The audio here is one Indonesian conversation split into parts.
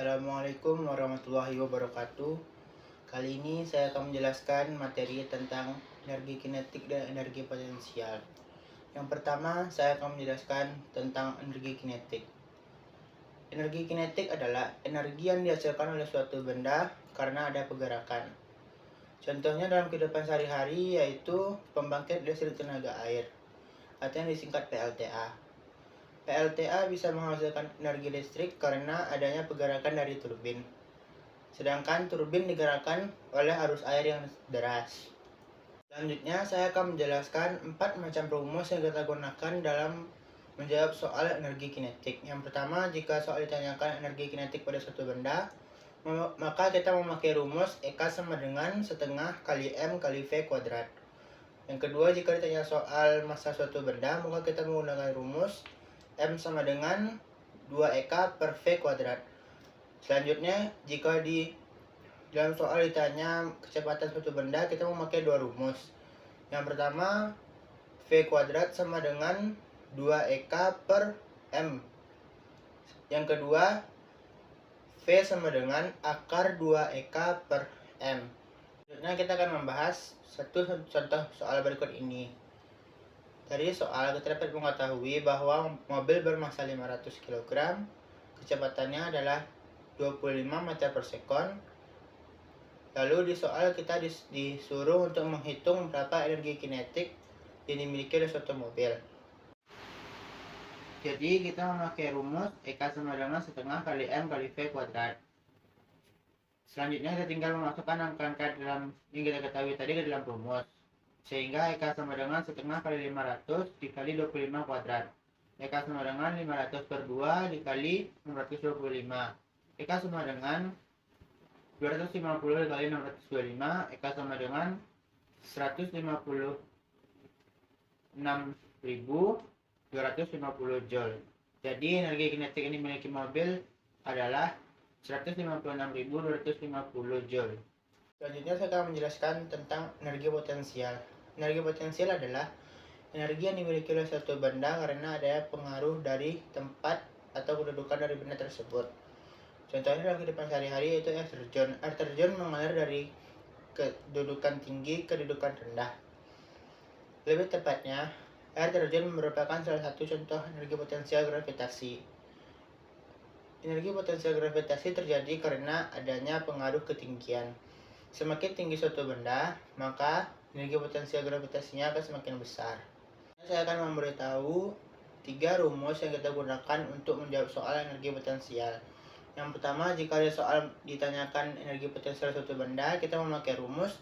Assalamualaikum warahmatullahi wabarakatuh. Kali ini saya akan menjelaskan materi tentang energi kinetik dan energi potensial. Yang pertama, saya akan menjelaskan tentang energi kinetik. Energi kinetik adalah energi yang dihasilkan oleh suatu benda karena ada pergerakan. Contohnya dalam kehidupan sehari-hari yaitu pembangkit listrik tenaga air atau yang disingkat PLTA. PLTA bisa menghasilkan energi listrik karena adanya pergerakan dari turbin. Sedangkan turbin digerakkan oleh arus air yang deras. Selanjutnya saya akan menjelaskan 4 macam rumus yang kita gunakan dalam menjawab soal energi kinetik. Yang pertama, jika soal ditanyakan energi kinetik pada suatu benda, maka kita memakai rumus EK sama dengan setengah kali M kali V kuadrat. Yang kedua, jika ditanya soal massa suatu benda, maka kita menggunakan rumus M sama dengan 2EK per V kuadrat. Selanjutnya, jika di dalam soal ditanya kecepatan suatu benda, kita memakai dua rumus. Yang pertama, V kuadrat sama dengan 2EK per M. Yang kedua, V sama dengan akar 2EK per M. Selanjutnya kita akan membahas satu contoh soal berikut ini. Dari soal kita dapat mengetahui bahwa mobil bermassa 500 kg, kecepatannya adalah 25 meter per sekon. Lalu di soal kita disuruh untuk menghitung berapa energi kinetik yang dimiliki oleh suatu mobil. Jadi kita memakai rumus EK sama dengan setengah kali M kali V kuadrat. Selanjutnya kita tinggal memasukkan angka-angka dalam yang kita ketahui tadi ke dalam rumus. Sehingga EK sama dengan setengah kali 500 dikali 25 kuadrat. EK sama dengan 500 per 2 dikali 625. EK sama dengan 250 dikali 625. EK sama dengan 156.250 Joule. Jadi energi kinetik yang dimiliki mobil adalah 156.250 Joule. Selanjutnya saya akan menjelaskan tentang energi potensial. Energi potensial adalah energi yang dimiliki oleh suatu benda karena ada pengaruh dari tempat atau kedudukan dari benda tersebut. Contohnya dalam kehidupan sehari-hari yaitu air terjun. Air terjun mengalir dari kedudukan tinggi ke kedudukan rendah. Lebih tepatnya, air terjun merupakan salah satu contoh energi potensial gravitasi. Energi potensial gravitasi terjadi karena adanya pengaruh ketinggian. Semakin tinggi suatu benda, maka energi potensial gravitasinya akan semakin besar. Saya akan memberitahu 3 rumus yang kita gunakan untuk menjawab soal energi potensial. Yang pertama, jika ada soal ditanyakan energi potensial suatu benda, kita memakai rumus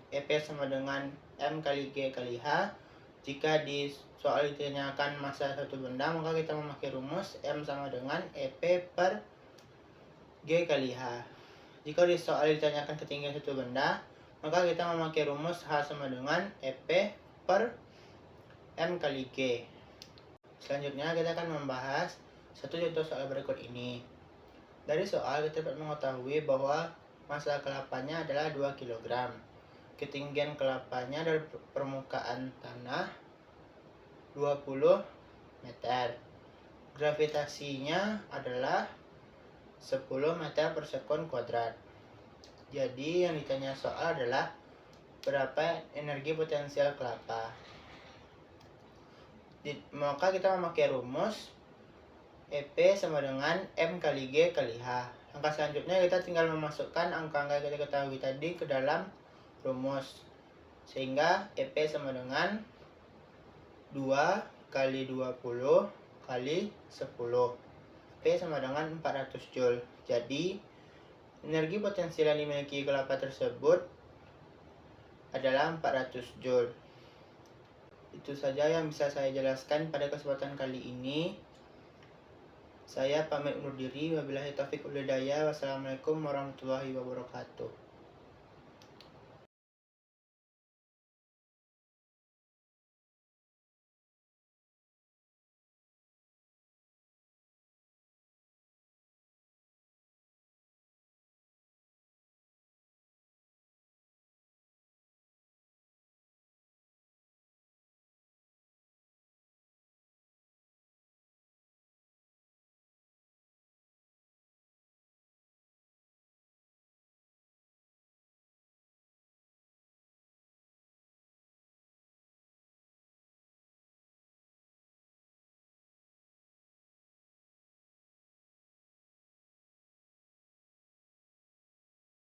EP sama dengan M kali G kali H. Jika di soal ditanyakan massa suatu benda, maka kita memakai rumus M sama dengan EP per G kali H. Jika di soal ditanyakan ketinggian suatu benda, maka kita memakai rumus H sama dengan EP per M kali G. Selanjutnya kita akan membahas satu contoh soal berikut ini. Dari soal kita dapat mengetahui bahwa massa kelapanya adalah 2 kg. Ketinggian kelapanya dari permukaan tanah 20 meter. Gravitasinya adalah 10 meter per sekon kuadrat. Jadi yang ditanya soal adalah berapa energi potensial kelapa. Maka kita memakai rumus EP sama dengan M kali G kali H. Angka selanjutnya kita tinggal memasukkan angka-angka yang kita ketahui tadi ke dalam rumus. Sehingga EP sama dengan 2 kali 20 kali 10. P sama dengan 400 Joule. Jadi energi potensial yang dimiliki kelapa tersebut adalah 400 Joule. Itu saja yang bisa saya jelaskan pada kesempatan kali ini. Saya pamit undur diri. Wabillahi taufiq wal hidayah. Wassalamualaikum warahmatullahi wabarakatuh.